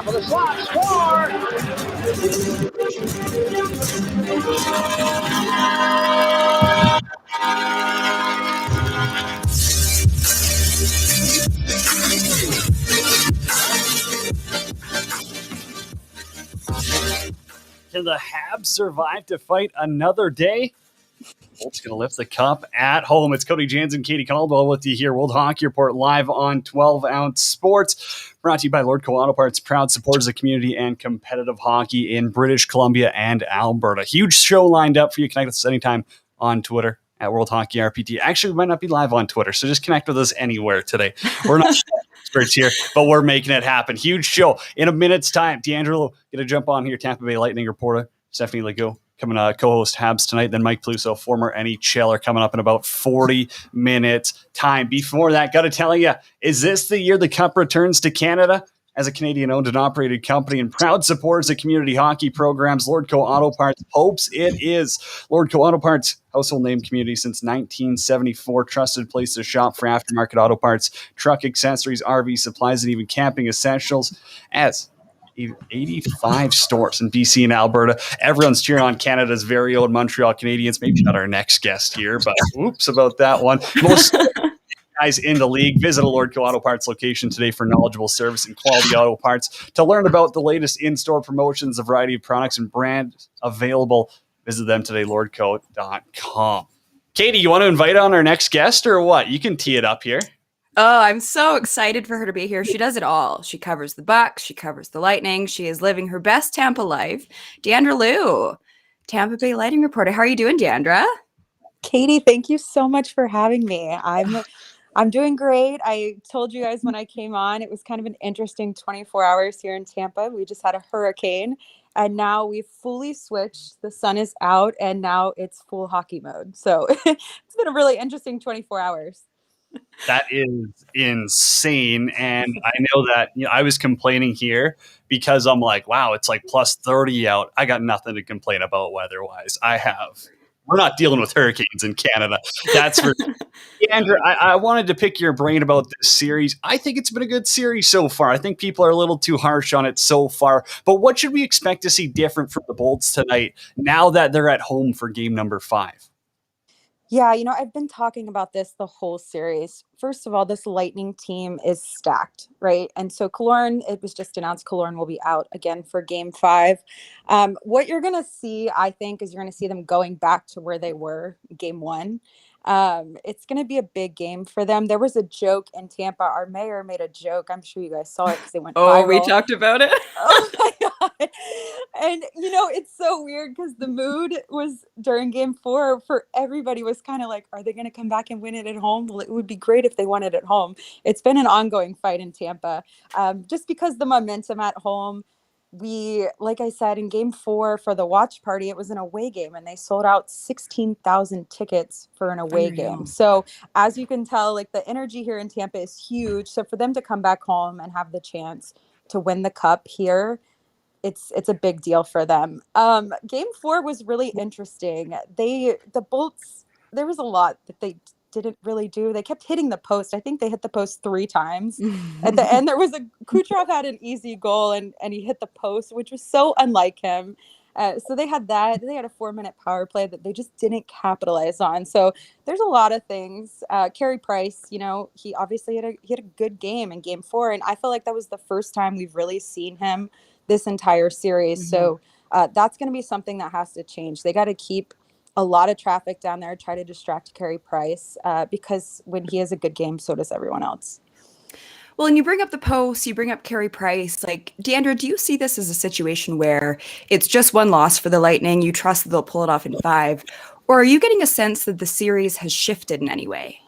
top of the slot. Score! Can the Habs survive to fight another day? Bolt's going to lift the cup at home. It's Cody Janzen, Katie Caldwell with you here. World Hockey Report live on 12-ounce sports. Brought to you by Lordco Auto Parts, proud supporters of community and competitive hockey in British Columbia and Alberta. Huge show lined up for you. Connect with us anytime on Twitter at World Hockey RPT. Actually, we might not be live on Twitter, so just connect with us anywhere today. We're not experts here, but we're making it happen. Huge show in a minute's time. D'Angelo going to jump on here. Tampa Bay Lightning reporter Stephanie Legault coming to co-host Habs tonight. Then Mike Pluso, former NHLer, coming up in about 40 minutes time. Before that, got to tell you, is this the year the Cup returns to Canada? As a Canadian-owned and operated company and proud supporters of community hockey programs, Lordco Auto Parts hopes it is. Lordco Auto Parts, household name community since 1974, trusted place to shop for aftermarket auto parts, truck accessories, RV supplies, and even camping essentials. As 85 stores in BC and Alberta. Everyone's cheering on Canada's very own Montreal Canadiens. Maybe not our next guest here, but oops about that one. Most guys in the league. Visit a Lordco Auto Parts location today for knowledgeable service and quality auto parts. To learn about the latest in-store promotions, a variety of products and brands available, visit them today, lordco.com. Katie, you want to invite on our next guest or what? You can tee it up here. Oh, I'm so excited for her to be here. She does it all. She covers the Bucks. She covers the Lightning. She is living her best Tampa life. Deandra Liu, Tampa Bay Lightning reporter. How are you doing, Deandra? Katie, thank you so much for having me. I'm doing great. I told you guys when I came on, it was kind of an interesting 24 hours here in Tampa. We just had a hurricane, and now we've fully switched. The sun is out, and now it's full hockey mode. So it's been a really interesting 24 hours. That is insane. And I know that I was complaining here because I'm like, wow, it's like plus 30 out. I got nothing to complain about weather-wise. We're not dealing with hurricanes in Canada. That's for Andrew. I wanted to pick your brain about this series. I think it's been a good series so far. I think people are a little too harsh on it so far. But what should we expect to see different from the Bolts tonight now that they're at home for game number 5? Yeah, I've been talking about this the whole series. First of all, this Lightning team is stacked, right? And so Killorn, it was just announced Killorn will be out again for game 5. What you're going to see, I think, is you're going to see them going back to where they were game 1. It's going to be a big game for them. There was a joke in Tampa. Our mayor made a joke. I'm sure you guys saw it because it went viral. Oh, we talked about it. Oh my God. And, it's so weird because the mood was during game 4 for everybody was kind of like, are they going to come back and win it at home? Well, it would be great if they won it at home. It's been an ongoing fight in Tampa just because the momentum at home. Like I said, in game 4 for the watch party, it was an away game and they sold out 16,000 tickets for an away game. So as you can tell, like the energy here in Tampa is huge. So for them to come back home and have the chance to win the cup here, it's a big deal for them. Game 4 was really interesting. The Bolts, there was a lot that they didn't really do. They kept hitting the post. I think they hit the post 3 times. At the end, Kucherov had an easy goal and he hit the post, which was so unlike him. So they had that. They had a 4-minute power play that they just didn't capitalize on. So there's a lot of things. Carey Price, he obviously had a good game in game 4. And I feel like that was the first time we've really seen him this entire series. Mm-hmm. So that's going to be something that has to change. They got to keep a lot of traffic down there, try to distract Carey Price because when he has a good game, so does everyone else. Well, and you bring up the post, you bring up Carey Price. Like, Deandra, do you see this as a situation where it's just one loss for the Lightning, you trust that they'll pull it off in 5, or are you getting a sense that the series has shifted in any way?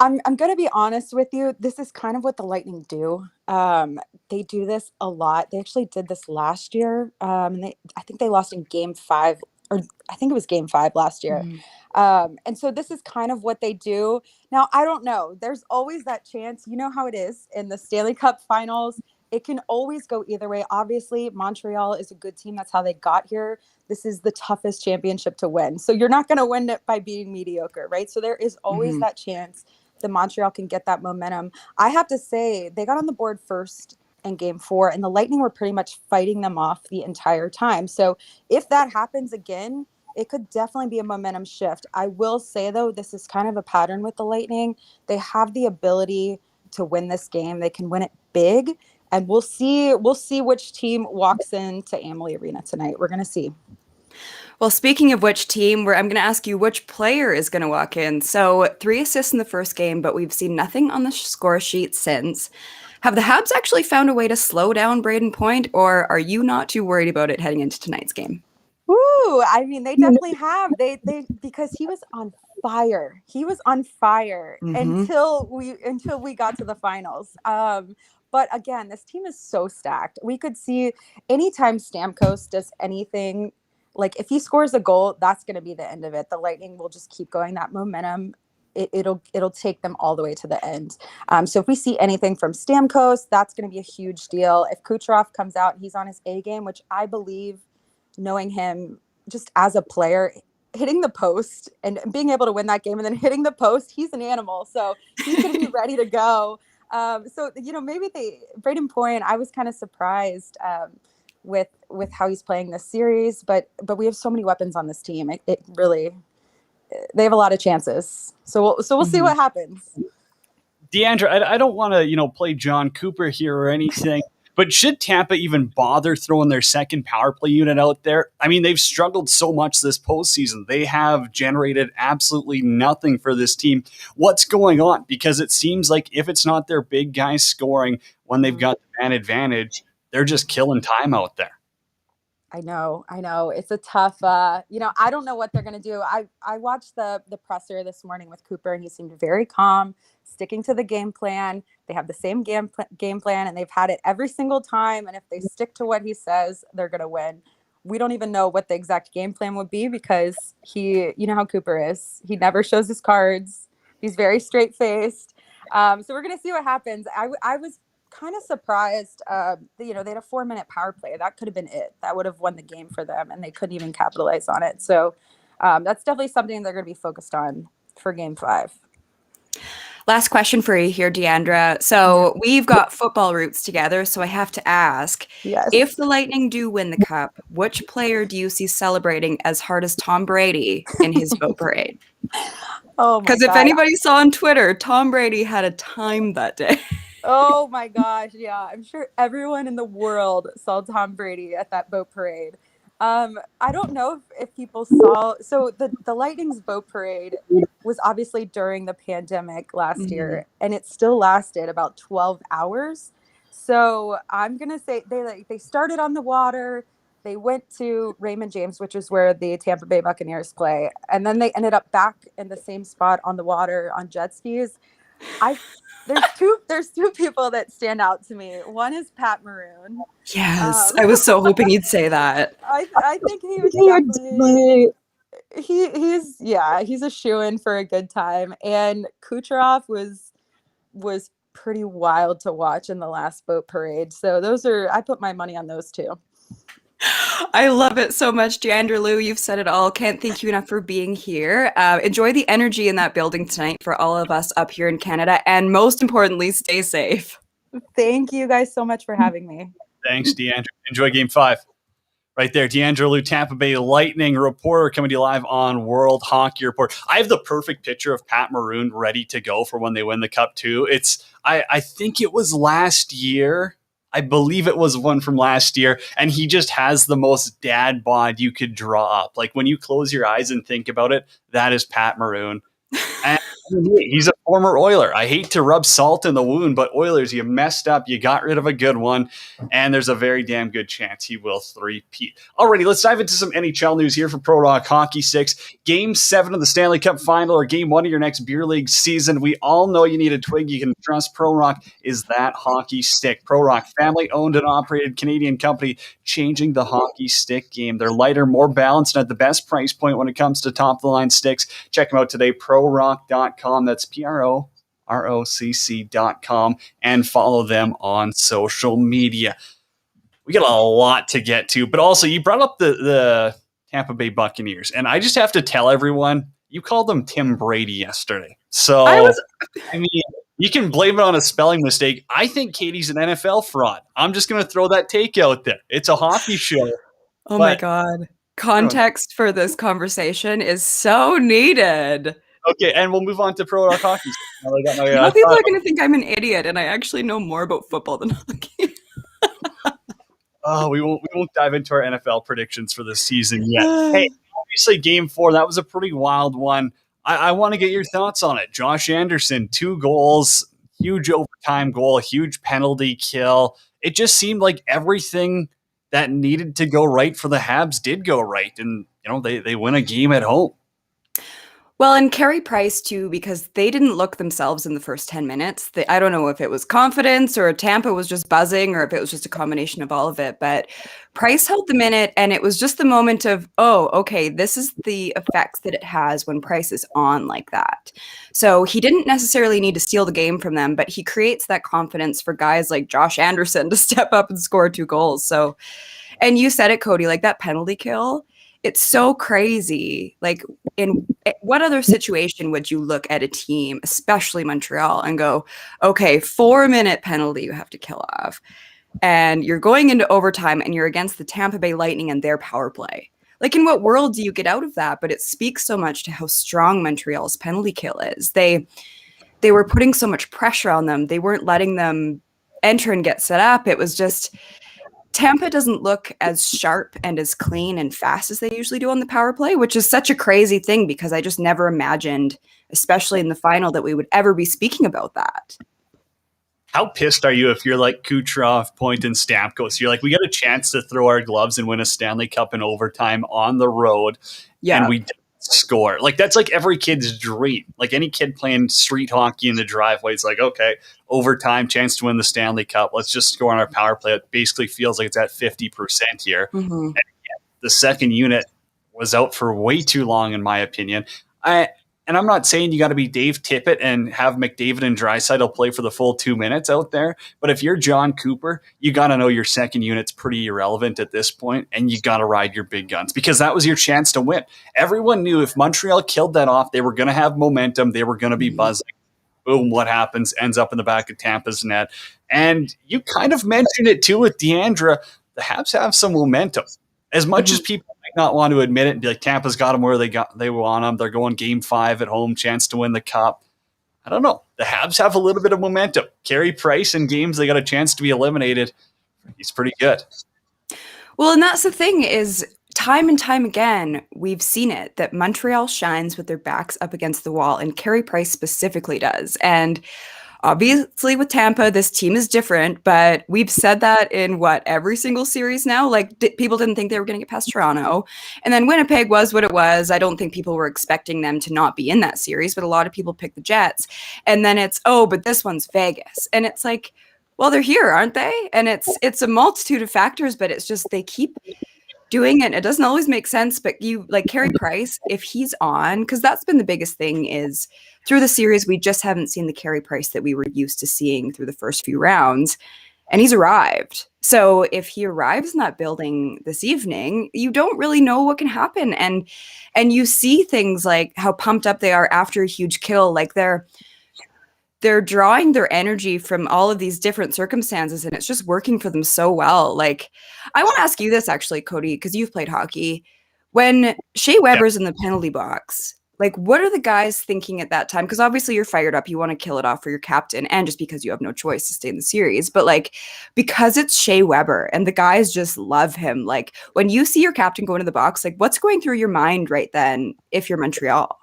I'm going to be honest with you. This is kind of what the Lightning do. They do this a lot. They actually did this last year. I think they lost in game 5, or I think it was game 5 last year. Mm-hmm. And so this is kind of what they do. Now, I don't know. There's always that chance. You know how it is in the Stanley Cup finals. It can always go either way. Obviously, Montreal is a good team. That's how they got here. This is the toughest championship to win. So you're not going to win it by being mediocre, right? So there is always that chance that Montreal can get that momentum. I have to say, they got on the board first in game 4, and the Lightning were pretty much fighting them off the entire time. So if that happens again, it could definitely be a momentum shift. I will say, though, this is kind of a pattern with the Lightning. They have the ability to win this game. They can win it big, and we'll see which team walks into Amalie Arena tonight. We're going to see. Well, speaking of which team, I'm going to ask you which player is going to walk in. So 3 assists in the first game, but we've seen nothing on the score sheet since. Have the Habs actually found a way to slow down Braden Point, or are you not too worried about it heading into tonight's game? Ooh, I mean, they definitely have. They because he was on fire. He was on fire until we got to the finals. But again, this team is so stacked. We could see anytime Stamkos does anything, like if he scores a goal, that's going to be the end of it. The Lightning will just keep going. That momentum, it'll take them all the way to the end. So if we see anything from Stamkos, that's going to be a huge deal. If Kucherov comes out and he's on his A game, which I believe, knowing him just as a player, hitting the post and being able to win that game and then hitting the post, he's an animal. So he's going to be ready to go. So, maybe Braden Point, I was kind of surprised with how he's playing this series, but we have so many weapons on this team. It really, they have a lot of chances. So we'll see what happens. Deandra, I don't want to, play John Cooper here or anything, but should Tampa even bother throwing their second power play unit out there? I mean, they've struggled so much this postseason. They have generated absolutely nothing for this team. What's going on? Because it seems like if it's not their big guys scoring when they've got the man advantage, they're just killing time out there. I know. It's a tough, I don't know what they're going to do. I watched the presser this morning with Cooper, and he seemed very calm, sticking to the game plan. They have the same game plan, and they've had it every single time. And if they stick to what he says, they're going to win. We don't even know what the exact game plan would be because you know how Cooper is. He never shows his cards. He's very straight-faced. So we're going to see what happens. I was kind of surprised. They had a 4-minute power play. That could have been it. That would have won the game for them, and they couldn't even capitalize on it. So that's definitely something they're going to be focused on for Game 5. Last question for you here, Deandra. So we've got football roots together, so I have to ask, if the Lightning do win the Cup, which player do you see celebrating as hard as Tom Brady in his boat parade? Oh, because if anybody saw on Twitter, Tom Brady had a time that day. Oh my gosh, yeah. I'm sure everyone in the world saw Tom Brady at that boat parade. I don't know if people saw, so the Lightning's boat parade was obviously during the pandemic last year, and it still lasted about 12 hours. So I'm going to say they started on the water. They went to Raymond James, which is where the Tampa Bay Buccaneers play. And then they ended up back in the same spot on the water on jet skis. There's two people that stand out to me. One is Pat Maroon. Yes, I was so hoping you'd say that. I think he would definitely. He's a shoo-in for a good time. And Kucherov was pretty wild to watch in the last boat parade. So I put my money on those two. I love it so much, Deandra Lou. You've said it all. Can't thank you enough for being here. Enjoy the energy in that building tonight for all of us up here in Canada. And most importantly, stay safe. Thank you guys so much for having me. Thanks, Deandra. Enjoy Game 5. Right there, Deandra Lou, Tampa Bay Lightning reporter, coming to you live on World Hockey Report. I have the perfect picture of Pat Maroon ready to go for when they win the Cup, too. I think it was last year. I believe it was one from last year, and he just has the most dad bod you could draw up. Like, when you close your eyes and think about it, that is Pat Maroon. And he's a former Oiler. I hate to rub salt in the wound, but Oilers, you messed up. You got rid of a good one, and there's a very damn good chance he will three-peat. Alrighty, let's dive into some NHL news here for Pro Rock Hockey 6. Game 7 of the Stanley Cup Final, or Game 1 of your next beer league season. We all know you need a twig you can trust. Pro Rock is that hockey stick. Pro Rock, family-owned and operated Canadian company, changing the hockey stick game. They're lighter, more balanced, and at the best price point when it comes to top-of-the-line sticks. Check them out today, prorock.com. That's PROROCC.com, and follow them on social media. We got a lot to get to, but also you brought up the Tampa Bay Buccaneers, and I just have to tell everyone, you called them Tim Brady yesterday. So, I mean, You can blame it on a spelling mistake. I think Katie's an NFL fraud. I'm just going to throw that take out there. It's a hockey show. Oh my God. Context for this conversation is so needed. Okay, and we'll move on to pro rock hockey. Now people are going to think I'm an idiot, and I actually know more about football than hockey. We won't dive into our NFL predictions for this season yet. Hey, obviously Game 4, that was a pretty wild one. I want to get your thoughts on it. Josh Anderson, 2 goals, huge overtime goal, huge penalty kill. It just seemed like everything that needed to go right for the Habs did go right, and they win a game at home. Well, and Carey Price, too, because they didn't look themselves in the first 10 minutes. I don't know if it was confidence or Tampa was just buzzing or if it was just a combination of all of it. But Price held the minute, and it was just the moment of, oh, okay, this is the effects that it has when Price is on like that. So he didn't necessarily need to steal the game from them, but he creates that confidence for guys like Josh Anderson to step up and score 2 goals. So, and you said it, Cody, like that penalty kill. It's so crazy. Like, in what other situation would you look at a team, especially Montreal, and go, okay, 4-minute penalty you have to kill off, and you're going into overtime and you're against the Tampa Bay Lightning and their power play? Like, in what world do you get out of that? But it speaks so much to how strong Montreal's penalty kill is. They were putting so much pressure on them. They weren't letting them enter and get set up. It was just... Tampa doesn't look as sharp and as clean and fast as they usually do on the power play, which is such a crazy thing because I just never imagined, especially in the final, that we would ever be speaking about that. How pissed are you if you're like Kucherov, Point, and Stamkos? You're like, we got a chance to throw our gloves and win a Stanley Cup in overtime on the road, and we didn't score. Like, that's like every kid's dream. Like, any kid playing street hockey in the driveway is like, okay, overtime, chance to win the Stanley Cup. Let's just score on our power play. It basically feels like it's at 50% here. Mm-hmm. And the second unit was out for way too long, in my opinion. And I'm not saying you got to be Dave Tippett and have McDavid and Draisaitl play for the full 2 minutes out there. But if you're John Cooper, you got to know your second unit's pretty irrelevant at this point, and you got to ride your big guns because that was your chance to win. Everyone knew if Montreal killed that off, they were going to have momentum. They were going to be buzzing. Boom, what happens? Ends up in the back of Tampa's net. And you kind of mentioned it too with Deandra. The Habs have some momentum. As much as people might not want to admit it and be like, Tampa's got them where they want them. They're going Game 5 at home, chance to win the Cup. I don't know. The Habs have a little bit of momentum. Carey Price in games they got a chance to be eliminated. He's pretty good. Well, and that's the thing is time and time again, we've seen it, that Montreal shines with their backs up against the wall, and Carey Price specifically does. And obviously with Tampa, this team is different, but we've said that in every single series now. Like, people didn't think they were going to get past Toronto. And then Winnipeg was what it was. I don't think people were expecting them to not be in that series, but a lot of people picked the Jets. And then it's, oh, but this one's Vegas. And it's like, well, they're here, aren't they? And it's a multitude of factors, but it's just they keep doing it. It doesn't always make sense, but you like Carey Price, if he's on, because that's been the biggest thing is through the series, we just haven't seen the Carey Price that we were used to seeing through the first few rounds, and he's arrived. So if he arrives in that building this evening, you don't really know what can happen. And you see things like how pumped up they are after a huge kill, like they're drawing their energy from all of these different circumstances, and it's just working for them so well. Like, I want to ask you this actually, Cody, because you've played hockey. When Shea Weber's in the penalty box, like, what are the guys thinking at that time? Because obviously you're fired up. You want to kill it off for your captain, and just because you have no choice to stay in the series. But like, because it's Shea Weber and the guys just love him. Like, when you see your captain go into the box, like, what's going through your mind right then if you're Montreal?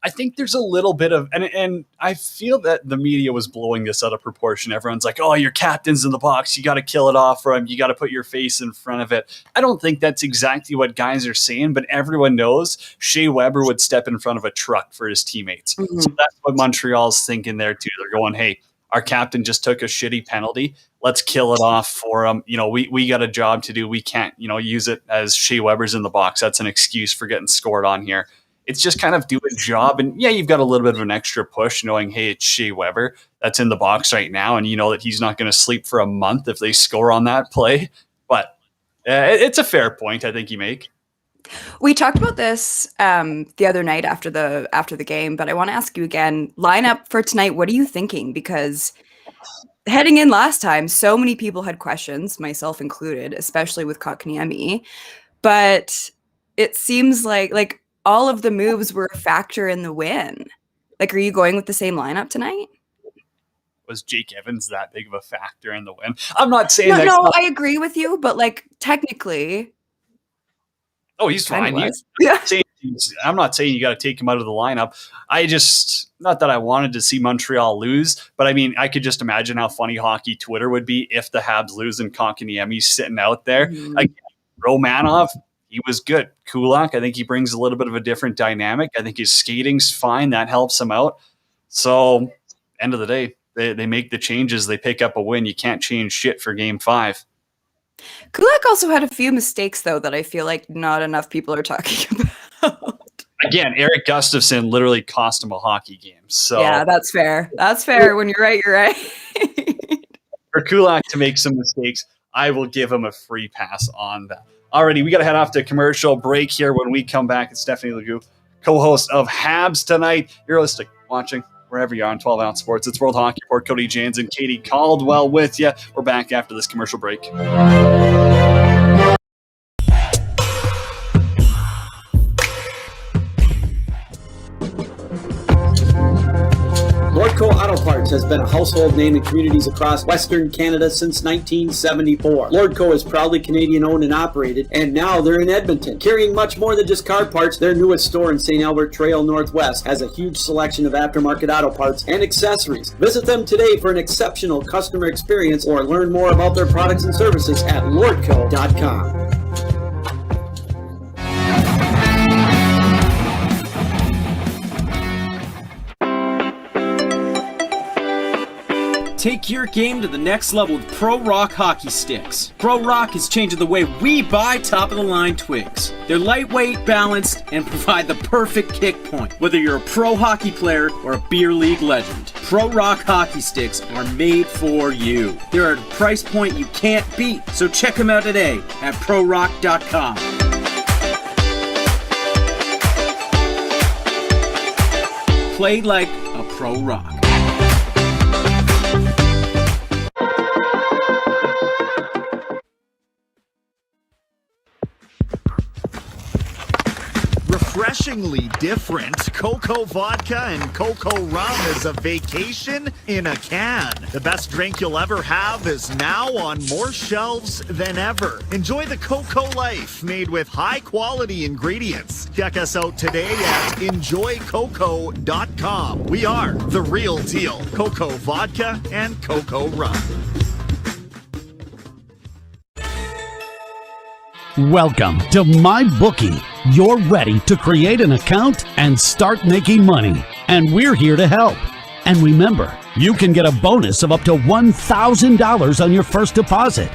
I think there's a little bit of, and I feel that the media was blowing this out of proportion. Everyone's like, oh, your captain's in the box. You got to kill it off for him. You got to put your face in front of it. I don't think that's exactly what guys are saying, but everyone knows Shea Weber would step in front of a truck for his teammates. Mm-hmm. So that's what Montreal's thinking there too. They're going, hey, our captain just took a shitty penalty. Let's kill it off for him. We got a job to do. We can't, use it as Shea Weber's in the box. That's an excuse for getting scored on here. It's just kind of do a job. And yeah, you've got a little bit of an extra push knowing, hey, it's Shea Weber that's in the box right now. And you know that he's not going to sleep for a month if they score on that play. But it's a fair point, I think you make. We talked about this the other night after the game, but I want to ask you again. Lineup for tonight. What are you thinking? Because heading in last time, so many people had questions, myself included, especially with Kotkaniemi. But it seems like all of the moves were a factor in the win. Like, are you going with the same lineup tonight? Was Jake Evans that big of a factor in the win? I'm not saying No, that. no, I agree with you, but like technically, Oh, he's kind of fine. was. Yeah. I'm not saying you got to take him out of the lineup. I just, not that I wanted to see Montreal lose, but I mean, I could just imagine how funny hockey Twitter would be if the Habs lose and Kotkaniemi's sitting out there. Mhm. Again, Romanov, he was good. Kulak, I think he brings a little bit of a different dynamic. I think his skating's fine. That helps him out. So, end of the day, they make the changes. They pick up a win. You can't change shit for Game 5. Kulak also had a few mistakes, though, that I feel like not enough people are talking about. Again, Eric Gustafsson literally cost him a hockey game. So yeah, that's fair. That's fair. When you're right, you're right. For Kulak to make some mistakes, I will give him a free pass on that. Alrighty, we got to head off to commercial break here. When we come back, it's Stephanie Legoux, co-host of Habs Tonight. You're listening, watching, wherever you are on 12 Ounce Sports. It's World Hockey Report. Cody Janzen, Katie Caldwell with you. We're back after this commercial break. Lordco Auto Parts has been a household name in communities across Western Canada since 1974. Lordco is proudly Canadian owned and operated, and now they're in Edmonton. Carrying much more than just car parts, their newest store in St. Albert Trail Northwest has a huge selection of aftermarket auto parts and accessories. Visit them today for an exceptional customer experience or learn more about their products and services at lordco.com. Take your game to the next level with Pro Rock hockey sticks. Pro Rock is changing the way we buy top-of-the-line twigs. They're lightweight, balanced, and provide the perfect kick point, whether you're a pro hockey player or a beer league legend. Pro Rock hockey sticks are made for you. They're at a price point you can't beat, so check them out today at prorock.com. Play like a Pro Rock. Refreshingly different, Cocoa Vodka and Cocoa Rum is a vacation in a can. The best drink you'll ever have is now on more shelves than ever. Enjoy the Cocoa Life made with high-quality ingredients. Check us out today at enjoycocoa.com. We are the real deal. Cocoa Vodka and Cocoa Rum. Welcome to MyBookie. You're ready to create an account and start making money. And we're here to help. And remember, you can get a bonus of up to $1,000 on your first deposit.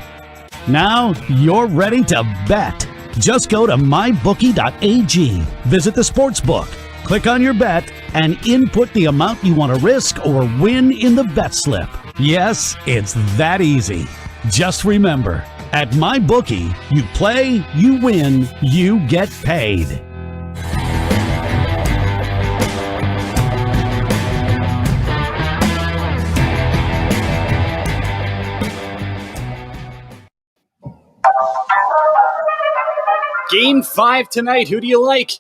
Now you're ready to bet. Just go to mybookie.ag, visit the sportsbook, click on your bet, and input the amount you want to risk or win in the bet slip. Yes, it's that easy. Just remember, at MyBookie, you play, you win, you get paid. Game 5 tonight. Who do you like?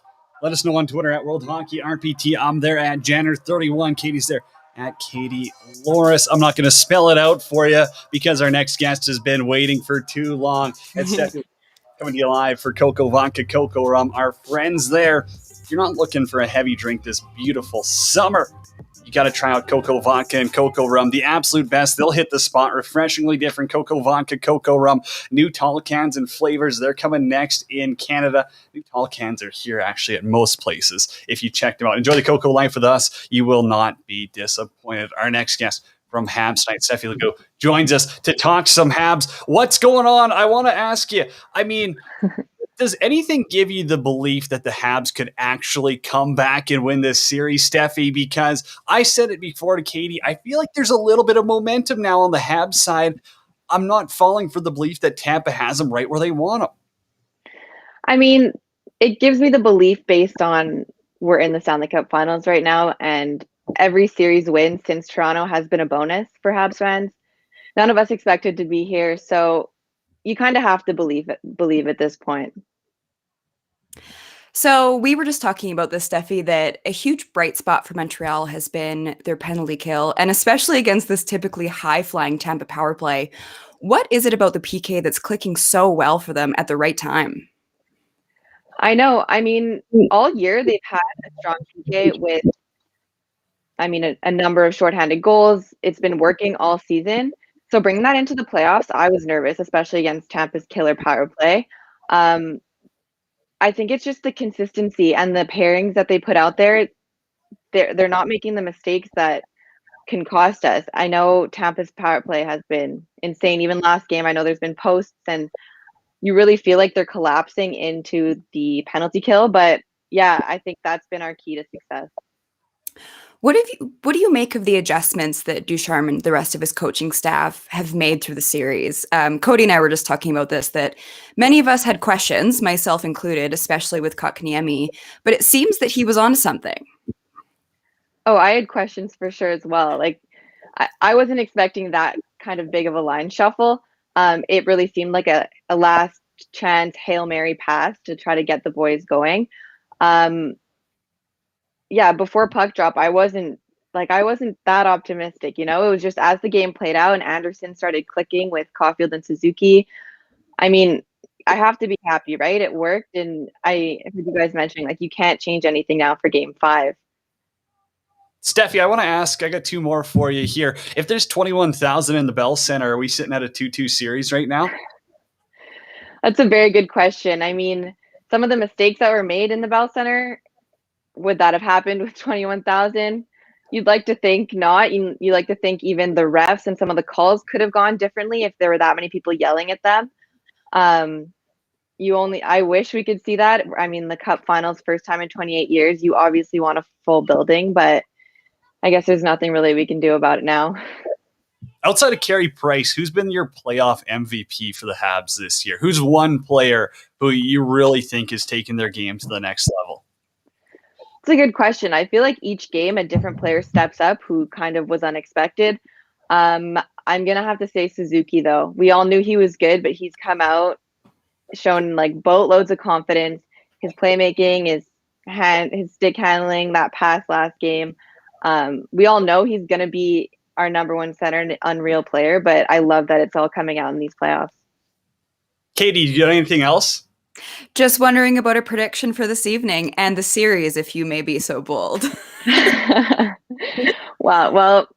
Let us know on Twitter at World Hockey RPT. I'm there at Janner31. Katie's there at Katie Loris. I'm not going to spell it out for you because our next guest has been waiting for too long. It's Stephanie coming to you live for Cocoa Vodka, Cocoa Rum. Our friends there. If you're not looking for a heavy drink this beautiful summer, you got to try out Cocoa Vodka and Cocoa Rum. The absolute best. They'll hit the spot. Refreshingly different Cocoa Vodka, Cocoa Rum. New tall cans and flavors. They're coming next in Canada. New tall cans are here actually at most places if you check them out. Enjoy the Cocoa Life with us. You will not be disappointed. Our next guest from Habs tonight, Stephanie Legault, joins us to talk some Habs. What's going on? I want to ask you, I mean, does anything give you the belief that the Habs could actually come back and win this series, Steffi? Because I said it before to Katie, I feel like there's a little bit of momentum now on the Habs side. I'm not falling for the belief that Tampa has them right where they want them. I mean, it gives me the belief based on we're in the Stanley Cup Finals right now, and every series win since Toronto has been a bonus for Habs fans. None of us expected to be here, so you kind of have to believe at this point. So we were just talking about this, Steffi, that a huge bright spot for Montreal has been their penalty kill, and especially against this typically high-flying Tampa power play. What is it about the PK that's clicking so well for them at the right time? I know. I mean, all year they've had a strong PK with, I mean, a number of shorthanded goals. It's been working all season. So bringing that into the playoffs, I was nervous, especially against Tampa's killer power play. I think it's just the consistency and the pairings that they put out there. They're not making the mistakes that can cost us. I know Tampa's power play has been insane. Even last game, I know there's been posts, and you really feel like they're collapsing into the penalty kill. But yeah, I think that's been our key to success. What do you make of the adjustments that Ducharme and the rest of his coaching staff have made through the series? Cody and I were just talking about this, that many of us had questions, myself included, especially with Kotkaniemi, but it seems that he was onto something. Oh, I had questions for sure as well. Like, I wasn't expecting that kind of big of a line shuffle. It really seemed like a last chance Hail Mary pass to try to get the boys going. Yeah, before puck drop, I wasn't that optimistic, you know. It was just as the game played out and Anderson started clicking with Caulfield and Suzuki. I mean, I have to be happy, right? It worked, and I heard you guys mentioning like you can't change anything now for Game 5. Steffi, I want to ask, I got two more for you here. If there's 21,000 in the Bell Center, are we sitting at a 2-2 series right now? That's a very good question. I mean, some of the mistakes that were made in the Bell Center, would that have happened with 21,000? You'd like to think not. You like to think even the refs and some of the calls could have gone differently if there were that many people yelling at them. I wish we could see that. I mean, the Cup Finals, first time in 28 years, you obviously want a full building, but I guess there's nothing really we can do about it now. Outside of Carey Price, who's been your playoff MVP for the Habs this year? Who's one player who you really think is taking their game to the next level? It's a good question. I feel like each game a different player steps up who kind of was unexpected. I'm going to have to say Suzuki, though. We all knew he was good, but he's come out, shown like boatloads of confidence. His playmaking, his stick handling, that pass last game. We all know he's going to be our number one center and an unreal player, but I love that it's all coming out in these playoffs. Katie, do you got anything else? Just wondering about a prediction for this evening and the series, if you may be so bold. Wow. Well,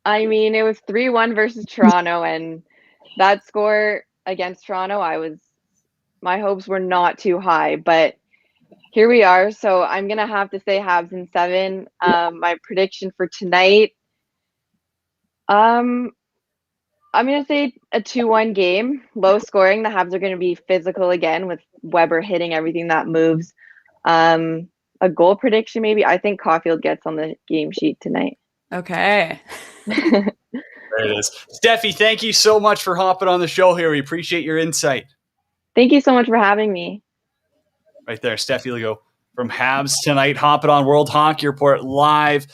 I mean, it was 3-1 versus Toronto, and that score against Toronto, my hopes were not too high, but here we are. So I'm going to have to say Habs in 7. My prediction for tonight, I'm going to say a 2-1 game, low scoring. The Habs are going to be physical again with Weber hitting everything that moves. A goal prediction, maybe. I think Caulfield gets on the game sheet tonight. Okay. There it is. Steffi, thank you so much for hopping on the show here. We appreciate your insight. Thank you so much for having me. Right there, Steffi Legault from Habs Tonight, hopping on World Hockey Report live.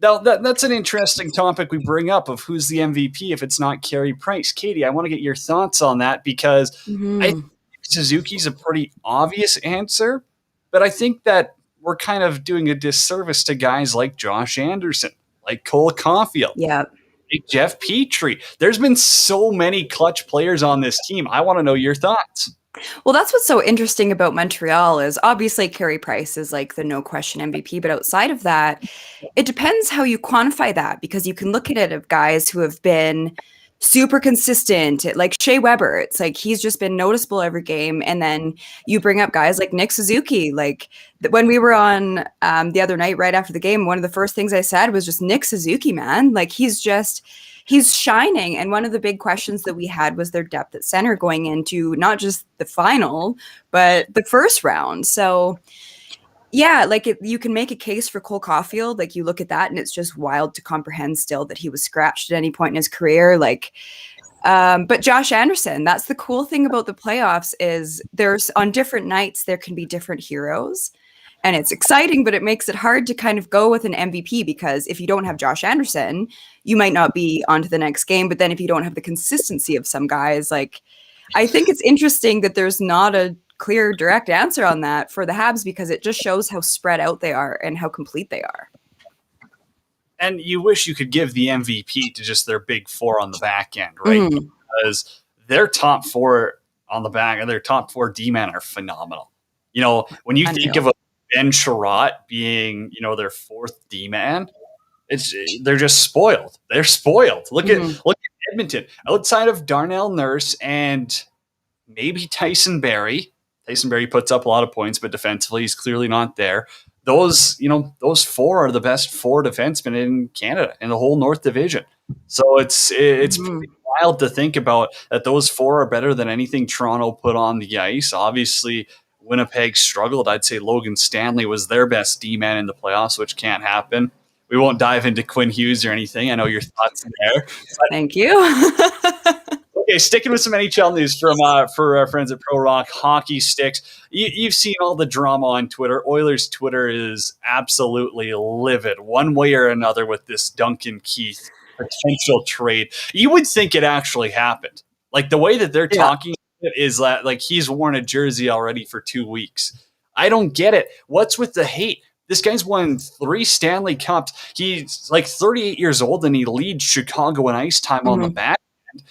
Now, that's an interesting topic we bring up of who's the MVP if it's not Carey Price. Katie, I want to get your thoughts on that because I think Suzuki's a pretty obvious answer, but I think that we're kind of doing a disservice to guys like Josh Anderson, like Cole Caulfield, like Jeff Petrie. There's been so many clutch players on this team. I want to know your thoughts. Well, that's what's so interesting about Montreal is obviously Carey Price is like the no question MVP, but outside of that, it depends how you quantify that because you can look at it of guys who have been super consistent, like Shea Weber. It's like he's just been noticeable every game. And then you bring up guys like Nick Suzuki. Like when we were on the other night right after the game, one of the first things I said was just Nick Suzuki, man. Like he's shining. And one of the big questions that we had was their depth at center going into not just the final, but the first round. So yeah, like you can make a case for Cole Caulfield. Like you look at that and it's just wild to comprehend still that he was scratched at any point in his career. Like But Josh Anderson, that's the cool thing about the playoffs is there's on different nights, there can be different heroes. And it's exciting, but it makes it hard to kind of go with an MVP because if you don't have Josh Anderson, you might not be on to the next game. But then if you don't have the consistency of some guys, like I think it's interesting that there's not a clear, direct answer on that for the Habs because it just shows how spread out they are and how complete they are. And you wish you could give the MVP to just their big four on the back end, right? Because their top four on the back and their top four D-men are phenomenal. You know, when you think of a Ben Sherratt being, you know, their fourth D-man, they're just spoiled. They're spoiled. Look at Edmonton. Outside of Darnell Nurse and maybe Tyson Barrie. Tyson Barrie puts up a lot of points, but defensively he's clearly not there. Those four are the best four defensemen in Canada in the whole North Division. So it's pretty wild to think about that those four are better than anything Toronto put on the ice. Obviously, Winnipeg struggled. I'd say Logan Stanley was their best D-man in the playoffs, which can't happen. We won't dive into Quinn Hughes or anything. I know your thoughts there. Thank you. Okay, sticking with some NHL news for our friends at Pro Rock Hockey Sticks. You've seen all the drama on Twitter. Oilers' Twitter is absolutely livid, one way or another, with this Duncan Keith potential trade. You would think it actually happened. Like the way that they're talking is that like he's worn a jersey already for 2 weeks. I don't get it. What's with the hate? This guy's won 3 Stanley Cups. He's like 38 years old and he leads Chicago in ice time on the back end.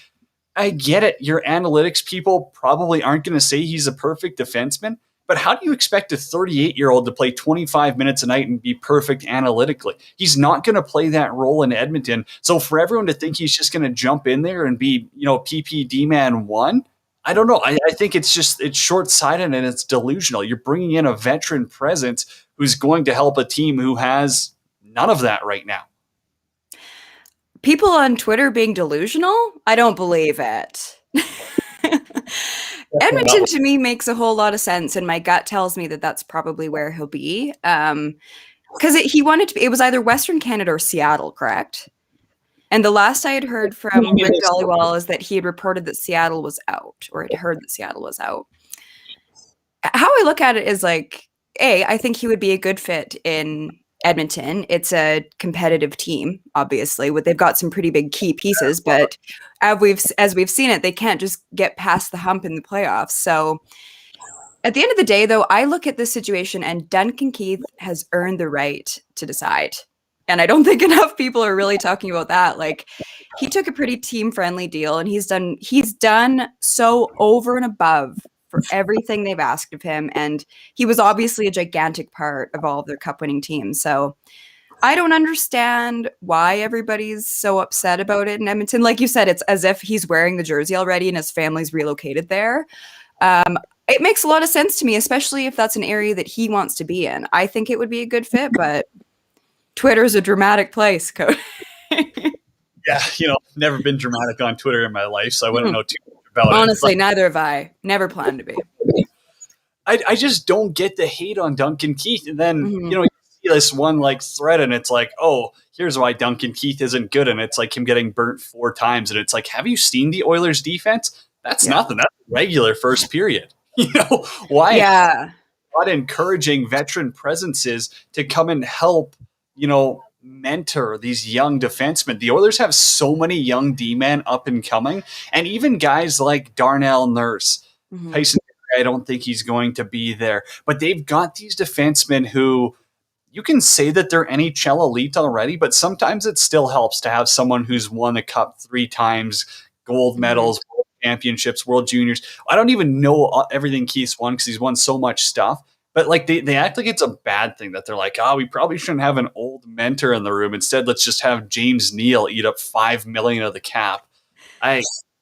I get it. Your analytics people probably aren't going to say he's a perfect defenseman, but how do you expect a 38-year-old to play 25 minutes a night and be perfect analytically? He's not going to play that role in Edmonton. So for everyone to think he's just going to jump in there and be, PPD man 1, I don't know. I think it's short-sighted and it's delusional. You're bringing in a veteran presence who's going to help a team who has none of that right now. People on Twitter being delusional? I don't believe it. Edmonton to me makes a whole lot of sense, and my gut tells me that that's probably where he'll be. Because he wanted to be, it was either Western Canada or Seattle, correct? And the last I had heard from Rick Dollywall is that he had reported that Seattle was out, or had heard that Seattle was out. How I look at it is like, I think he would be a good fit in Edmonton. It's a competitive team, obviously. They've got some pretty big key pieces, but as we've seen it, they can't just get past the hump in the playoffs. So at the end of the day, though, I look at this situation and Duncan Keith has earned the right to decide. And I don't think enough people are really talking about that. Like, he took a pretty team-friendly deal, and he's done so over and above for everything they've asked of him. And he was obviously a gigantic part of all of their cup-winning teams. So I don't understand why everybody's so upset about it in Edmonton. Like you said, it's as if he's wearing the jersey already and his family's relocated there. It makes a lot of sense to me, especially if that's an area that he wants to be in. I think it would be a good fit, but Twitter's a dramatic place, Cody. Yeah, never been dramatic on Twitter in my life, so I wouldn't know too much about it. Honestly, neither have I. Never planned to be. I just don't get the hate on Duncan Keith. And then, you see this one thread and it's like, oh, here's why Duncan Keith isn't good. And it's like him getting burnt 4 times. And it's like, have you seen the Oilers defense? That's nothing. That's regular first period. Why? Yeah. Not encouraging veteran presences to come and help, mentor these young defensemen. The Oilers have so many young D-men up and coming, and even guys like Darnell Nurse, Tyson, I don't think he's going to be there, but they've got these defensemen who you can say that they're NHL elite already, but sometimes it still helps to have someone who's won a cup 3 times, gold medals, world championships, world juniors. I don't even know everything Keith's won because he's won so much stuff. But they act like it's a bad thing that they're like, we probably shouldn't have an old mentor in the room. Instead, let's just have James Neal eat up $5 million of the cap.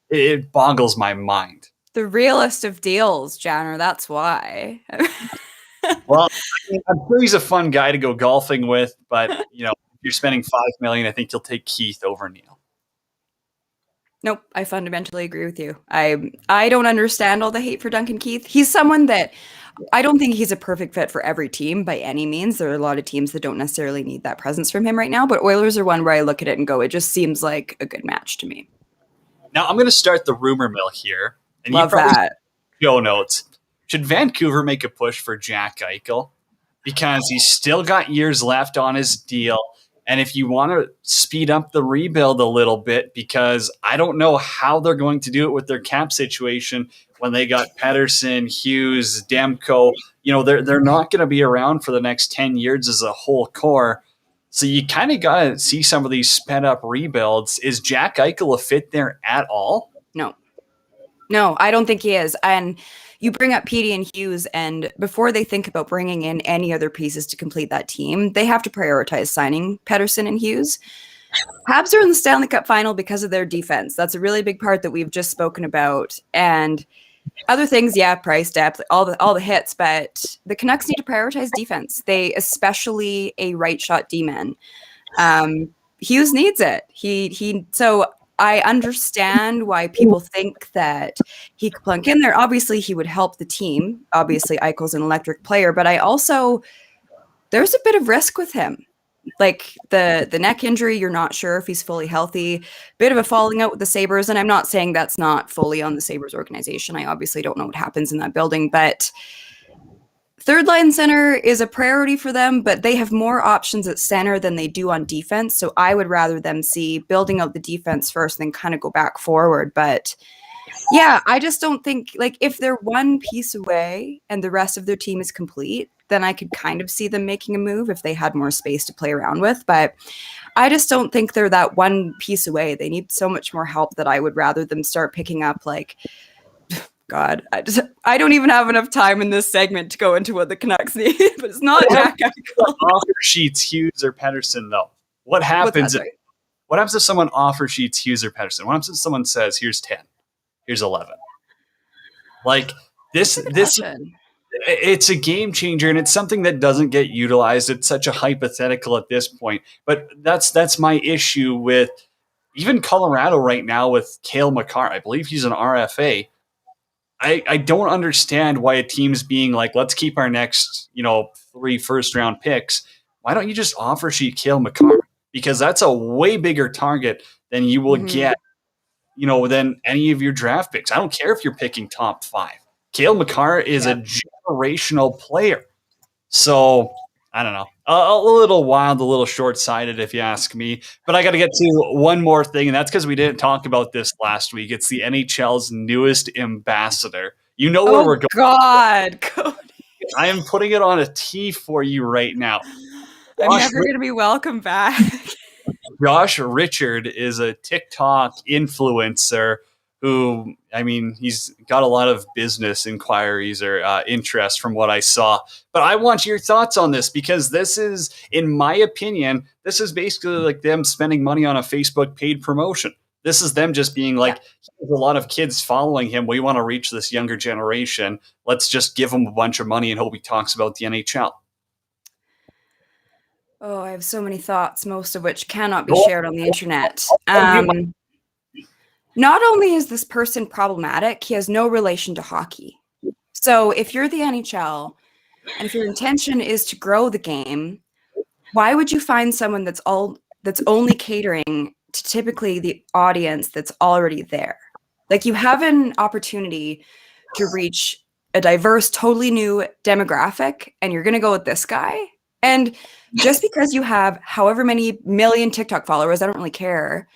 It boggles my mind. The realest of deals, Janner. That's why. Well, I'm sure he's a fun guy to go golfing with, but if you're spending $5 million, I think you'll take Keith over Neal. Nope, I fundamentally agree with you. I don't understand all the hate for Duncan Keith. He's someone that I don't think he's a perfect fit for every team by any means. There are a lot of teams that don't necessarily need that presence from him right now, but Oilers are one where I look at it and go, it just seems like a good match to me. Now I'm going to start the rumor mill here. And Love that. Show notes. Should Vancouver make a push for Jack Eichel? Because he's still got years left on his deal. And if you want to speed up the rebuild a little bit, because I don't know how they're going to do it with their cap situation when they got Pettersson, Hughes, Demko. They're not going to be around for the next 10 years as a whole core. So you kind of got to see some of these sped up rebuilds. Is Jack Eichel a fit there at all? No, I don't think he is. And you bring up Petey and Hughes, and before they think about bringing in any other pieces to complete that team, they have to prioritize signing Pettersson and Hughes. Habs are in the Stanley Cup final because of their defense. That's a really big part that we've just spoken about. And other things, price, depth, all the hits, but the Canucks need to prioritize defense. They, especially a right shot D-man. Hughes needs it. So I understand why people think that he could plunk in there. Obviously, he would help the team. Obviously, Eichel's an electric player, but there's a bit of risk with him. Like the neck injury, you're not sure if he's fully healthy. Bit of a falling out with the Sabres, and I'm not saying that's not fully on the Sabres organization. I obviously don't know what happens in that building, but third line center is a priority for them, but they have more options at center than they do on defense. So I would rather them see building out the defense first, then kind of go back forward. But yeah, I just don't think, like, if they're one piece away and the rest of their team is complete, then I could kind of see them making a move if they had more space to play around with. But I just don't think they're that one piece away. They need so much more help that I would rather them start picking up, like, God, I don't even have enough time in this segment to go into what the Canucks need, but it's not Jack Eichel. Offer sheets Hughes or Pettersson, though. What happens if someone offer sheets Hughes or Pettersson? What happens if someone says, here's 10, here's 11? Like, this it's a game changer, and it's something that doesn't get utilized. It's such a hypothetical at this point. But that's my issue with even Colorado right now with Cale Makar. I believe he's an RFA. I don't understand why a team's being like, let's keep our next, 3 first-round picks. Why don't you just offer sheet Cale Makar? Because that's a way bigger target than you will get, than any of your draft picks. I don't care if you're picking top 5. Cale Makar is a generational player. So, I don't know. A little wild, a little short-sighted, if you ask me. But I got to get to one more thing, and that's because we didn't talk about this last week. It's the NHL's newest ambassador. You know where we're going. God, Cody. I am putting it on a tee for you right now. I'm never going to be welcome back. Josh Richard is a TikTok influencer who, he's got a lot of business inquiries or interest from what I saw. But I want your thoughts on this, because this is, in my opinion, this is basically like them spending money on a Facebook paid promotion. This is them just being like, there's a lot of kids following him. We want to reach this younger generation. Let's just give him a bunch of money and hope he talks about the NHL. Oh, I have so many thoughts, most of which cannot be shared on the internet. Not only is this person problematic, he has no relation to hockey. So if you're the NHL and if your intention is to grow the game, why would you find someone that's only catering to typically the audience that's already there? Like, you have an opportunity to reach a diverse, totally new demographic, and you're going to go with this guy? And just because you have however many million TikTok followers, I don't really care,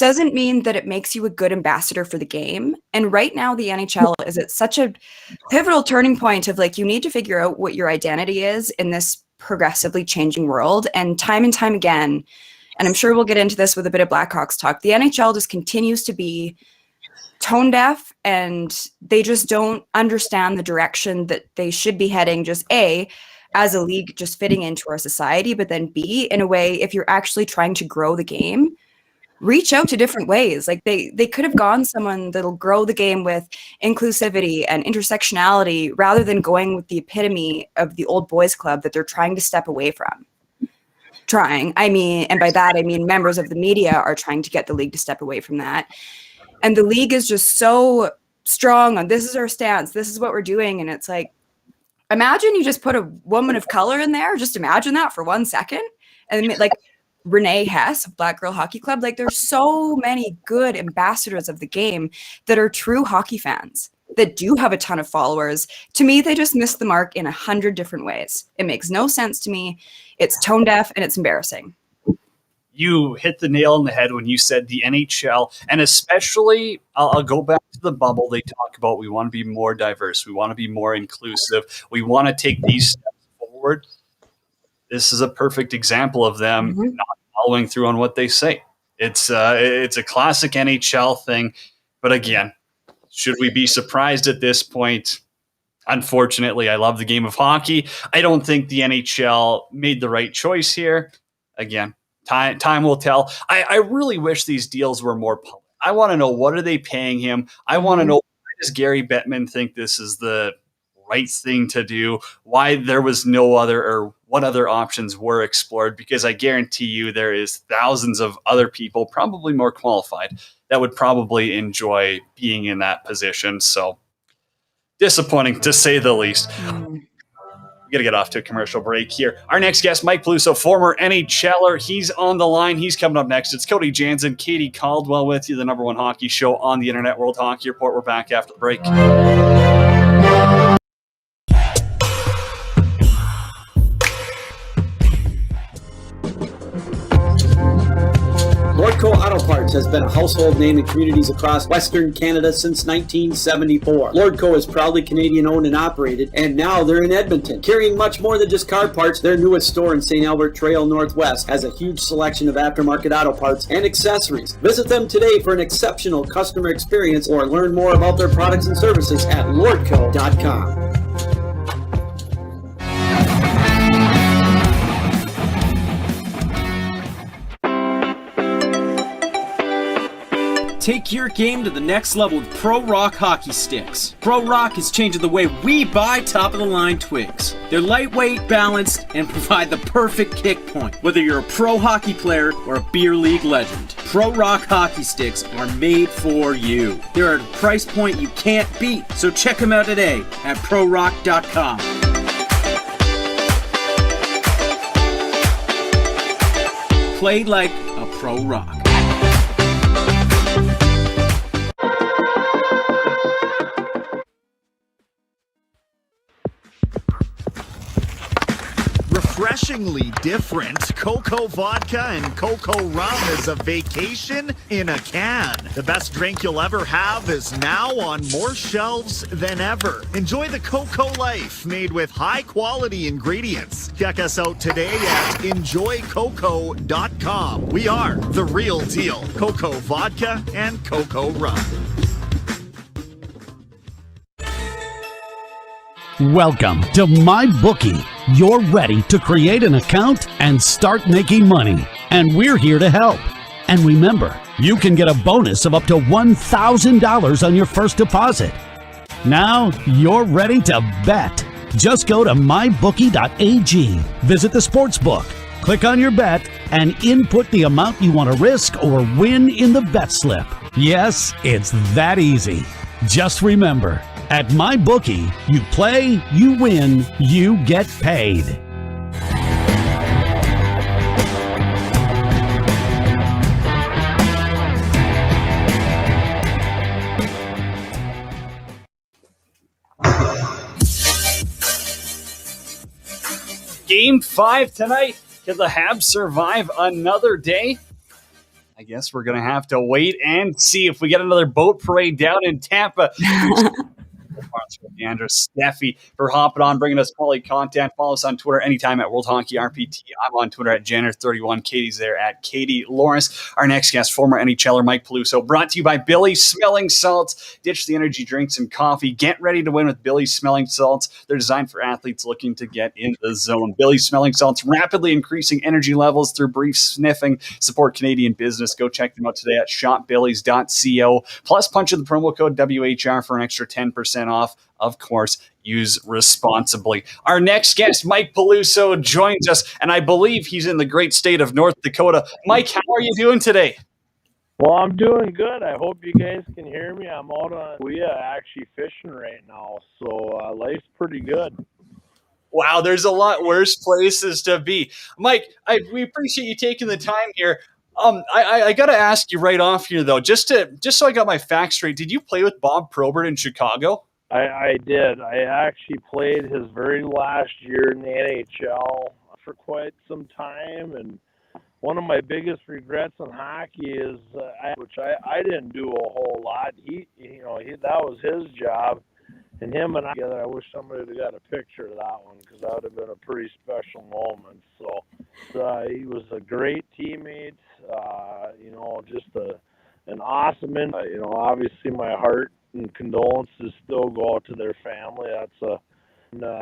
doesn't mean that it makes you a good ambassador for the game. And right now, the NHL is at such a pivotal turning point of, like, you need to figure out what your identity is in this progressively changing world. And time again, and I'm sure we'll get into this with a bit of Blackhawks talk, the NHL just continues to be tone deaf, and they just don't understand the direction that they should be heading, just A, as a league, just fitting into our society, but then B, in a way, if you're actually trying to grow the game, reach out to different ways. Like, they could have gone someone that'll grow the game with inclusivity and intersectionality rather than going with the epitome of the old boys club that they're trying to step away from. And by that, I mean members of the media are trying to get the league to step away from that. And the league is just so strong on, this is our stance, this is what we're doing. And it's like, imagine you just put a woman of color in there. Just imagine that for 1 second. And like, Renee Hess of Black Girl Hockey Club. Like, there's so many good ambassadors of the game that are true hockey fans that do have a ton of followers. To me, they just miss the mark in 100 different ways. It makes no sense to me. It's tone deaf and it's embarrassing. You hit the nail on the head when you said the NHL, and especially, I'll go back to the bubble. They talk about we want to be more diverse, we want to be more inclusive, we want to take these steps forward. This is a perfect example of them not following through on what they say. It's a classic NHL thing, but again, should we be surprised at this point? Unfortunately, I love the game of hockey. I don't think the NHL made the right choice here. Again, time will tell. I really wish these deals were more public. I want to know, what are they paying him? I want to know, why does Gary Bettman think this is the right thing to do? Why there was no other, or what other options were explored? Because I guarantee you there is thousands of other people, probably more qualified, that would probably enjoy being in that position. So disappointing, to say the least. We got to get off to a commercial break here. Our next guest, Mike Peluso, former NHLer. He's on the line. He's coming up next. It's Cody Janzen, Katie Caldwell with you, the number one hockey show on the internet, World Hockey Report. We're back after the break. Lordco Auto Parts has been a household name in communities across Western Canada since 1974. Lordco is proudly Canadian owned and operated, and now they're in Edmonton. Carrying much more than just car parts, their newest store in St. Albert Trail Northwest has a huge selection of aftermarket auto parts and accessories. Visit them today for an exceptional customer experience, or learn more about their products and services at lordco.com. Take your game to the next level with Pro Rock hockey sticks. Pro Rock is changing the way we buy top-of-the-line twigs. They're lightweight, balanced, and provide the perfect kick point, whether you're a pro hockey player or a beer league legend. Pro Rock hockey sticks are made for you. They're at a price point you can't beat, so check them out today at prorock.com. Play like a Pro Rock. Refreshingly different, Cocoa Vodka and Cocoa Rum is a vacation in a can. The best drink you'll ever have is now on more shelves than ever. Enjoy the Cocoa life made with high-quality ingredients. Check us out today at enjoycocoa.com. We are the real deal. Cocoa Vodka and Cocoa Rum. Welcome to MyBookie. You're ready to create an account and start making money. And we're here to help. And remember, you can get a bonus of up to $1,000 on your first deposit. Now you're ready to bet. Just go to mybookie.ag, visit the sportsbook, click on your bet, and input the amount you want to risk or win in the bet slip. Yes, it's that easy. Just remember, at MyBookie, you play, you win, you get paid. Game 5 tonight. Can the Habs survive another day? I guess we're going to have to wait and see if we get another boat parade down in Tampa. Andrew Steffi for hopping on, bringing us quality content. Follow us on Twitter anytime at World Hockey RPT. I'm on Twitter at Janner31. Katie's there at Katie Lawrence. Our next guest, former NHLer Mike Peluso, brought to you by Billy's Smelling Salts. Ditch the energy drinks and coffee. Get ready to win with Billy's Smelling Salts. They're designed for athletes looking to get in the zone. Billy's Smelling Salts, rapidly increasing energy levels through brief sniffing. Support Canadian business. Go check them out today at shopbillys.co. Plus, punch in the promo code WHR for an extra 10% off. Of course, use responsibly. Our next guest, Mike Peluso, joins us, and I believe he's in the great state of North Dakota. Mike, how are you doing today? Well, I'm doing good. I hope you guys can hear me. I'm out on Kuya actually fishing right now, so life's pretty good. Wow, there's a lot worse places to be. Mike, we appreciate you taking the time here. I got to ask you right off here though, just so I got my facts straight. Did you play with Bob Probert in Chicago? I did. I actually played his very last year in the NHL for quite some time, and one of my biggest regrets in hockey is, which I didn't do a whole lot. That was his job, and him and I together. I wish somebody would have got a picture of that one because that would have been a pretty special moment. So he was a great teammate. Just an awesome. Obviously my heart and condolences still go out to their family.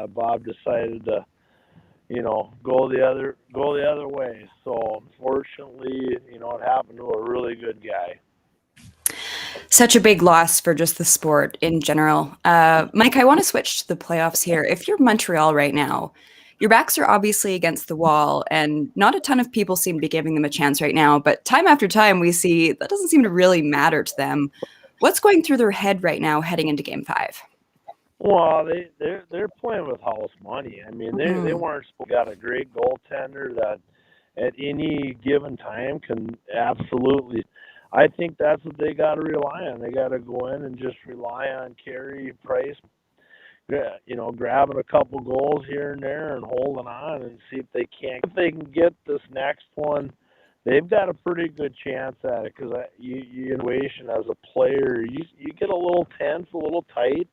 Bob decided to go the other way. So unfortunately, it happened to a really good guy. Such a big loss for just the sport in general. Mike, I want to switch to the playoffs here. If you're Montreal right now, your backs are obviously against the wall, and not a ton of people seem to be giving them a chance right now. But time after time, we see that doesn't seem to really matter to them. What's going through their head right now heading into Game 5? Well, they're playing with house money. I mean, they weren't got a great goaltender that at any given time can absolutely. I think that's what they got to rely on. They got to go in and just rely on Carey Price, grabbing a couple goals here and there and holding on and see if they can get this next one. They've got a pretty good chance at it because innovation as a player, you get a little tense, a little tight.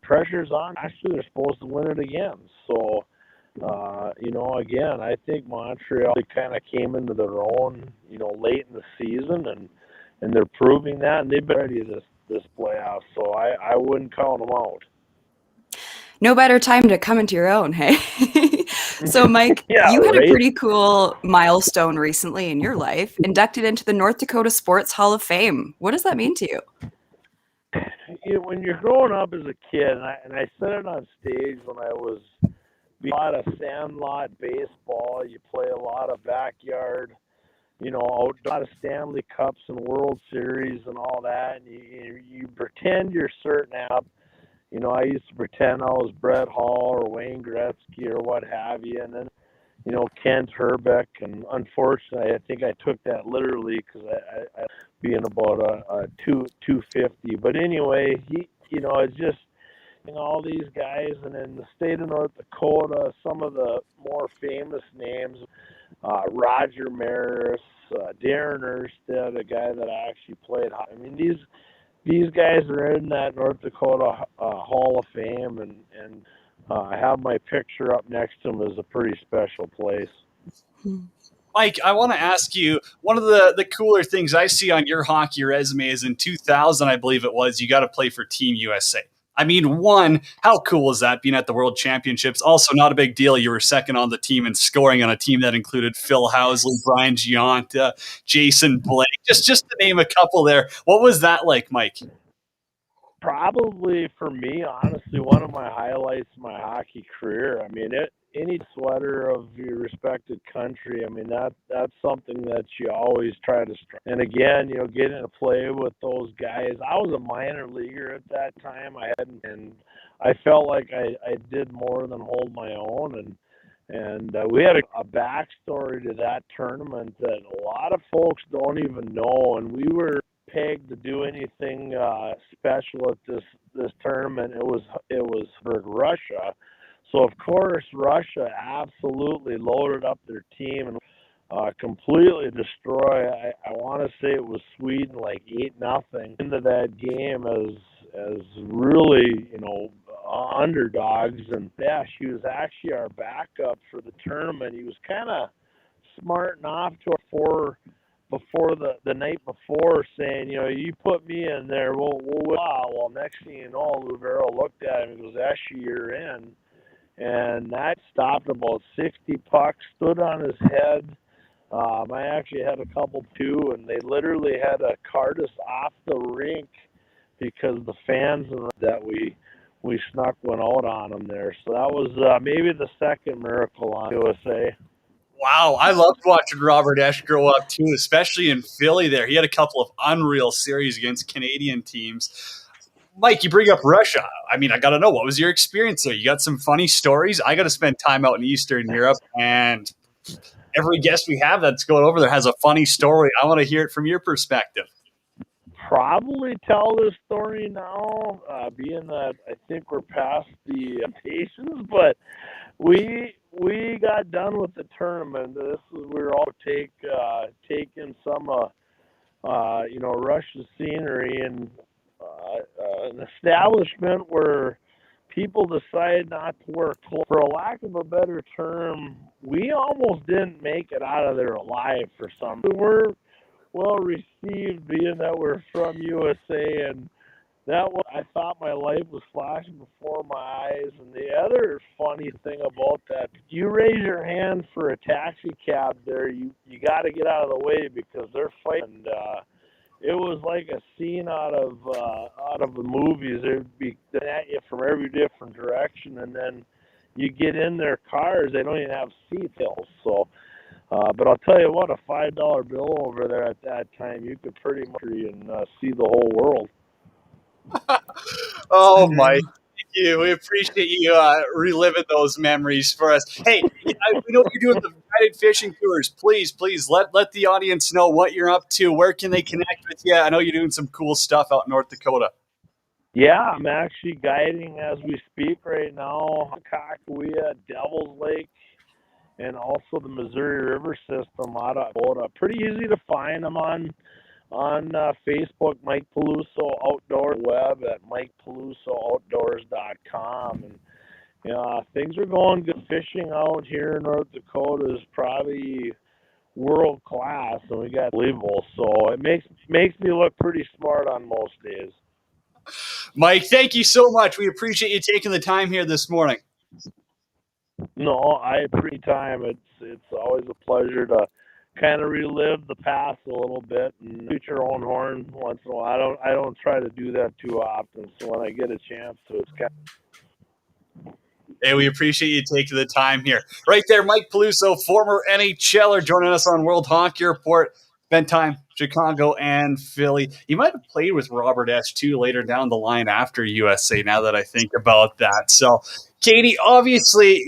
Pressure's on. Actually, they're supposed to win it again. So, again, I think Montreal kind of came into their own, late in the season, and they're proving that, and they've been ready this playoff. So I wouldn't count them out. No better time to come into your own, hey? So, Mike, you had a pretty cool milestone recently in your life, inducted into the North Dakota Sports Hall of Fame. What does that mean to you? When you're growing up as a kid, and I said it on stage when I was a lot of sandlot baseball, you play a lot of backyard, a lot of Stanley Cups and World Series and all that, and you pretend you're certain up. I used to pretend I was Brett Hall or Wayne Gretzky or what have you, and then, Kent Herbeck, and unfortunately, I think I took that literally because I being about a 250. But anyway, it's just, all these guys, and in the state of North Dakota, some of the more famous names, Roger Maris, Darren Erstad, a guy that I actually played. I mean, these guys are in that North Dakota Hall of Fame, and have my picture up next to them is a pretty special place. Mike, I want to ask you, one of the cooler things I see on your hockey resume is in 2000, I believe it was, you got to play for Team USA. I mean, one, how cool is that being at the World Championships? Also, not a big deal. You were second on the team and scoring on a team that included Phil Housley, Brian Giunta, Jason Blake, just to name a couple there. What was that like, Mike? Probably for me, honestly, one of my highlights of my hockey career. I mean, any sweater of your respected country, I mean, that's something that you always try to strive. And again, getting to play with those guys. I was a minor leaguer at that time. And I felt like I did more than hold my own. And we had a backstory to that tournament that a lot of folks don't even know. And we were pegged to do anything special at this tournament. It was for Russia. So, of course, Russia absolutely loaded up their team and completely destroy. I want to say it was Sweden like 8-0 into that game as really, underdogs. And, yeah, she was actually our backup for the tournament. He was kind of smart enough to before the night before saying, you put me in there, we'll well, next thing you know, Luvero looked at him and goes, actually, you're in. And that stopped about 60 pucks, stood on his head. I actually had a couple too, and they literally had to cart us off the rink because the fans that we snuck one out on them there. So that was maybe the second miracle on USA. Wow, I loved watching Robert Esch grow up too, especially in Philly there. He had a couple of unreal series against Canadian teams. Mike, you bring up Russia. I mean, I got to know, what was your experience there? You got some funny stories? I got to spend time out in Eastern Europe, and every guest we have that's going over there has a funny story. I want to hear it from your perspective. Probably tell this story now, being that I think we're past the invitations, but we got done with the tournament. We were all taking some Russian scenery, and an establishment where people decide not to wear clothes. For a lack of a better term, we almost didn't make it out of there alive for some. We were well received, being that we're from USA, and I thought my life was flashing before my eyes. And the other funny thing about that, you raise your hand for a taxi cab there, you got to get out of the way because they're fighting. It was like a scene out of the movies. It would be at you from every different direction, and then you get in their cars, they don't even have seat belts. So, but I'll tell you what, a $5 bill over there at that time, you could pretty much see the whole world. Oh, Mike, thank you. We appreciate you reliving those memories for us. Hey, we know you're doing the guided fishing tours. Please let the audience know what you're up to. Where can they connect with you? I know you're doing some cool stuff out in North Dakota. Yeah, I'm actually guiding as we speak right now, Kakawea, Devil's Lake, and also the Missouri River system out of Dakota. Pretty easy to find. I'm on Facebook, Mike Peluso Outdoor, web at MikePelusoOutdoors.com. And things are going good. Fishing out here in North Dakota is probably world class, and we got unbelievable. So it makes me look pretty smart on most days. Mike, thank you so much. We appreciate you taking the time here this morning. No, I appreciate time. It's always a pleasure to kind of relive the past a little bit and toot your own horn once in a while. I don't try to do that too often, so when I get a chance to, it's kind of... Hey, we appreciate you taking the time here. Right there, Mike Peluso, former NHLer, joining us on World Hockey Report. Spent time Chicago and Philly. He might have played with Robert Esch too later down the line after USA, now that I think about that. So, Katie, obviously,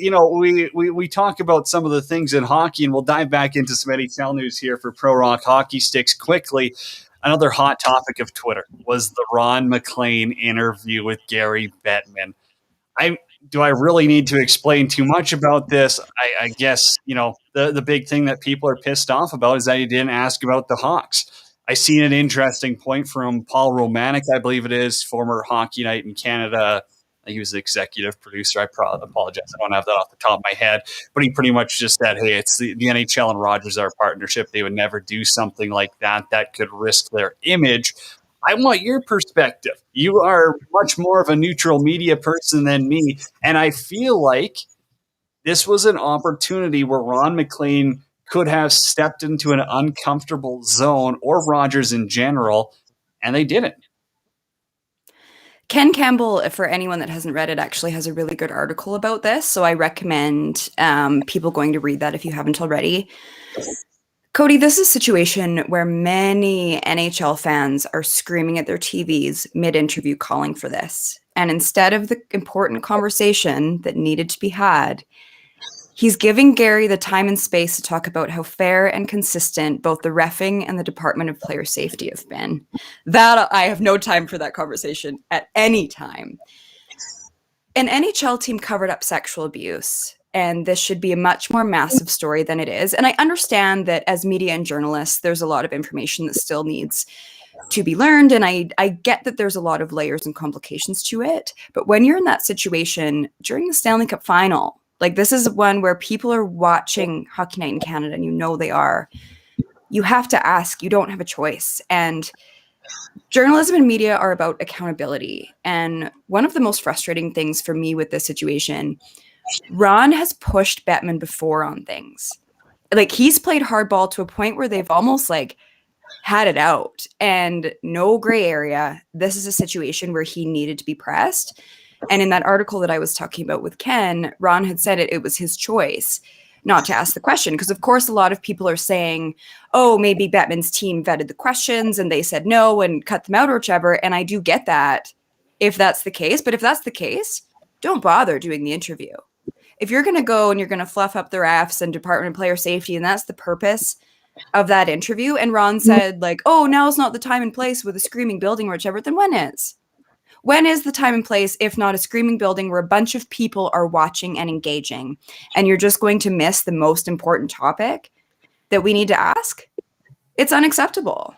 we talk about some of the things in hockey, and we'll dive back into some NHL news here for Pro Rock Hockey Sticks quickly. Another hot topic of Twitter was the Ron MacLean interview with Gary Bettman. Do I really need to explain too much about this? I guess, the big thing that people are pissed off about is that he didn't ask about the Hawks. I seen an interesting point from Paul Romanek, I believe it is, former Hockey Night in Canada. He was the executive producer. I probably apologize. I don't have that off the top of my head. But he pretty much just said, hey, it's the NHL and Rogers are a partnership. They would never do something like that could risk their image. I want your perspective. You are much more of a neutral media person than me, and I feel like this was an opportunity where Ron MacLean could have stepped into an uncomfortable zone, or Rogers in general, and they didn't. Ken Campbell, for anyone that hasn't read it, actually has a really good article about this, so I recommend people going to read that if you haven't already. Cody, this is a situation where many NHL fans are screaming at their TVs mid-interview calling for this. And instead of the important conversation that needed to be had, he's giving Gary the time and space to talk about how fair and consistent both the reffing and the Department of Player Safety have been. That I have no time for that conversation at any time. An NHL team covered up sexual abuse, and this should be a much more massive story than it is. And I understand that as media and journalists, there's a lot of information that still needs to be learned. And I get that there's a lot of layers and complications to it. But when you're in that situation during the Stanley Cup final, like this is one where people are watching Hockey Night in Canada, and they are, you have to ask, you don't have a choice. And journalism and media are about accountability. And one of the most frustrating things for me with this situation, Ron has pushed Bettman before on things. Like he's played hardball to a point where they've almost had it out, and no gray area. This is a situation where he needed to be pressed. And in that article that I was talking about with Ken, Ron had said it was his choice not to ask the question. Because of course, a lot of people are saying, oh, maybe Bettman's team vetted the questions and they said no and cut them out or whichever. And I do get that. if that's the case. But if that's the case, don't bother doing the interview. If you're going to go and you're going to fluff up the refs and Department of Player Safety, and that's the purpose of that interview, and Ron said, like, oh, now's not the time and place with a screaming building or whichever, then when is? When is the time and place, if not a screaming building where a bunch of people are watching and engaging, and you're just going to miss the most important topic that we need to ask? It's unacceptable.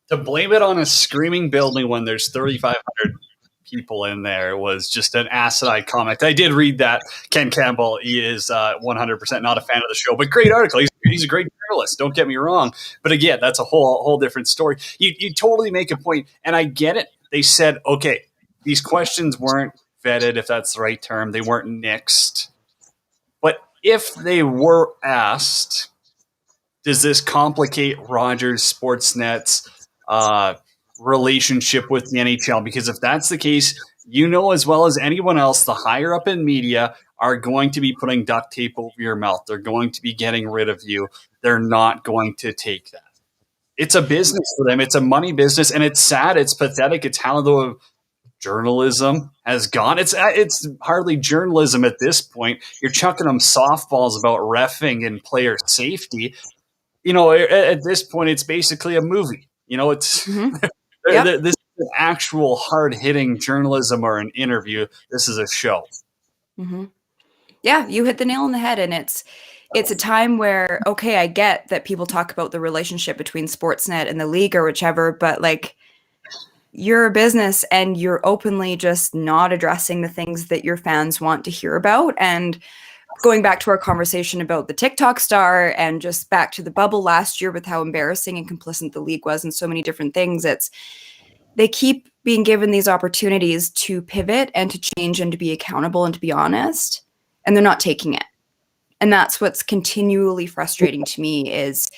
To blame it on a screaming building when there's 3,500 people in there was just an asinine comment. I did read that. Ken Campbell, he is 100% not a fan of the show, but great article. He's a great journalist. Don't get me wrong. But again, that's a whole different story. You totally make a point, and I get it. They said, okay, these questions weren't vetted, if that's the right term. They weren't nixed. But if they were asked, does this complicate Rogers Sportsnet's relationship with the NHL? Because if that's the case, you know as well as anyone else, the higher up in media are going to be putting duct tape over your mouth. They're going to be getting rid of you. They're not going to take that. It's a business for them. It's a money business, and it's sad. It's pathetic. It's how the journalism has gone. It's hardly journalism at this point. You're chucking them softballs about reffing and player safety. You know, at this point, it's basically a movie. You know, it's this is an actual hard-hitting journalism or an interview. This is a show. Mm-hmm. Yeah, you hit the nail on the head, and it's a time where, okay, I get that people talk about the relationship between Sportsnet and the league or whichever, but like, you're a business and you're openly just not addressing the things that your fans want to hear about. And going back to our conversation about the TikTok star and just back to the bubble last year with how embarrassing and complicit the league was and so many different things, they keep being given these opportunities to pivot and to change and to be accountable and to be honest, and they're not taking it. And that's what's continually frustrating to me, is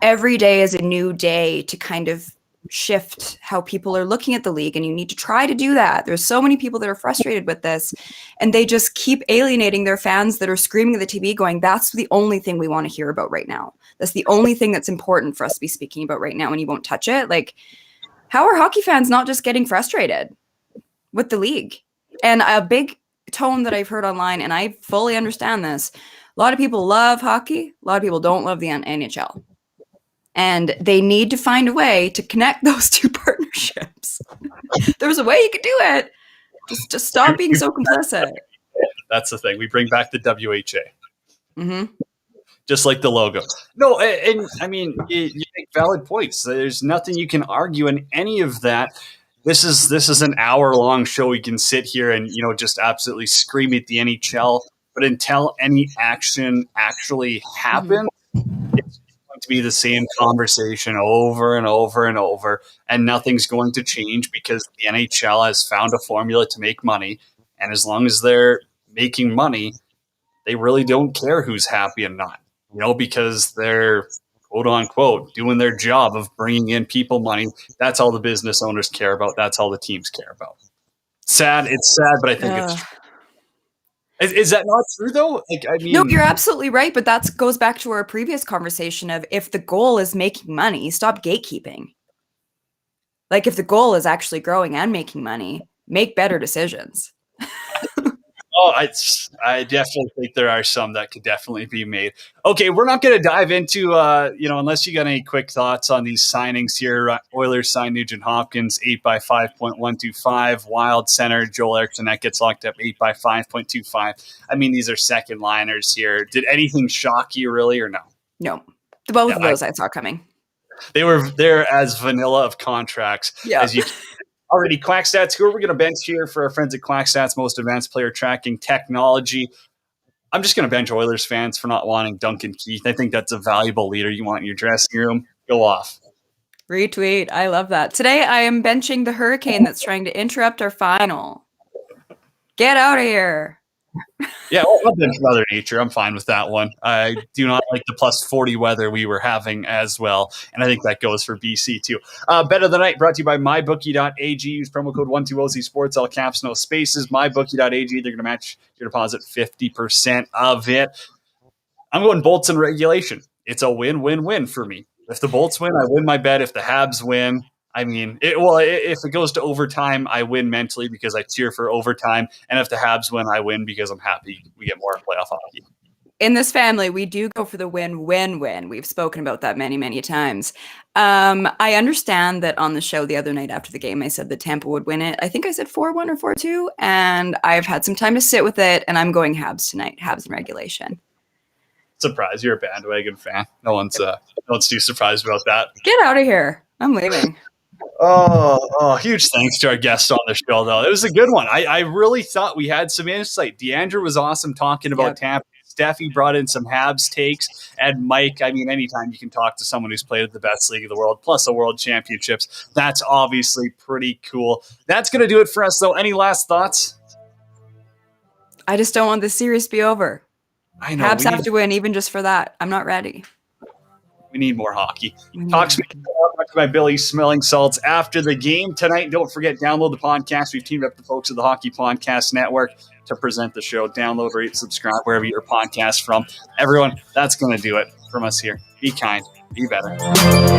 every day is a new day to kind of shift how people are looking at the league. And you need to try to do that. There's so many people that are frustrated with this, and they just keep alienating their fans that are screaming at the TV going, that's the only thing we want to hear about right now. That's the only thing that's important for us to be speaking about right now, and you won't touch it. Like, how are hockey fans not just getting frustrated with the league? And a big tone that I've heard online, and I fully understand this, a lot of people love hockey. A lot of people don't love the NHL. And they need to find a way to connect those two partnerships. There's a way you could do it. Just stop being so complicit. That's the thing. We bring back the WHA. Mm-hmm. Just like the logo. No, and I mean, you make valid points. There's nothing you can argue in any of that. This is an hour-long show. We can sit here and, you know, just absolutely scream at the NHL. But until any action actually happens, it's going to be the same conversation over and over and over, and nothing's going to change because the NHL has found a formula to make money. And as long as they're making money, they really don't care who's happy and not, you know, because they're, quote unquote, doing their job of bringing in people money. That's all the business owners care about. That's all the teams care about. Sad. It's sad, but I think it's true. Is that not true, though? Like, I mean, no, you're absolutely right. But that goes back to our previous conversation of, if the goal is making money, stop gatekeeping. Like, if the goal is actually growing and making money, make better decisions. Oh, I definitely think there are some that could definitely be made. Okay, we're not going to dive into, unless you got any quick thoughts on these signings here. Oilers signed Nugent Hopkins, 8x5.125. Wild center Joel Eriksson, that gets locked up, 8x5.25. I mean, these are second liners here. Did anything shock you, really, or no? No. Both of those I saw coming. They're as vanilla of contracts as you can. Alrighty, QuackStats. Who are we going to bench here for our friends at QuackStats, most advanced player tracking technology? I'm just going to bench Oilers fans for not wanting Duncan Keith. I think that's a valuable leader you want in your dressing room. Go off. Retweet. I love that. Today, I am benching the Hurricane that's trying to interrupt our final. Get out of here. Yeah, I'll bench Mother Nature. I'm fine with that one. I do not like the plus 40 weather we were having as well, and I think that goes for BC too. Bet of the night brought to you by MyBookie.ag. Use promo code 12OZ Sports, all caps, no spaces. MyBookie.ag. They're going to match your deposit 50% of it. I'm going Bolts in regulation. It's a win-win-win for me. If the Bolts win, I win my bet. If the Habs win, I mean, if it goes to overtime, I win mentally because I cheer for overtime. And if the Habs win, I win because I'm happy we get more playoff hockey. In this family, we do go for the win-win-win. We've spoken about that many, many times. I understand that on the show the other night after the game, I said that Tampa would win it. I think I said 4-1 or 4-2, and I've had some time to sit with it, and I'm going Habs tonight, Habs in regulation. Surprise, you're a bandwagon fan. No one's too surprised about that. Get out of here. I'm leaving. Oh, huge thanks to our guest on the show, though. It was a good one. I really thought we had some insight. Deandra was awesome talking about Tampa. Steffi brought in some Habs takes. And Mike, I mean, anytime you can talk to someone who's played at the best league of the world, plus a world championships, that's obviously pretty cool. That's going to do it for us, though. Any last thoughts? I just don't want this series to be over. I know. Habs have to win, even just for that. I'm not ready. We need more hockey. Talk to me by Billy Smelling Salts after the game tonight. Don't forget, download the podcast. We've teamed up with the folks of the Hockey Podcast Network to present the show. Download, rate, subscribe wherever your podcast from. Everyone, that's going to do it from us here. Be kind. Be better.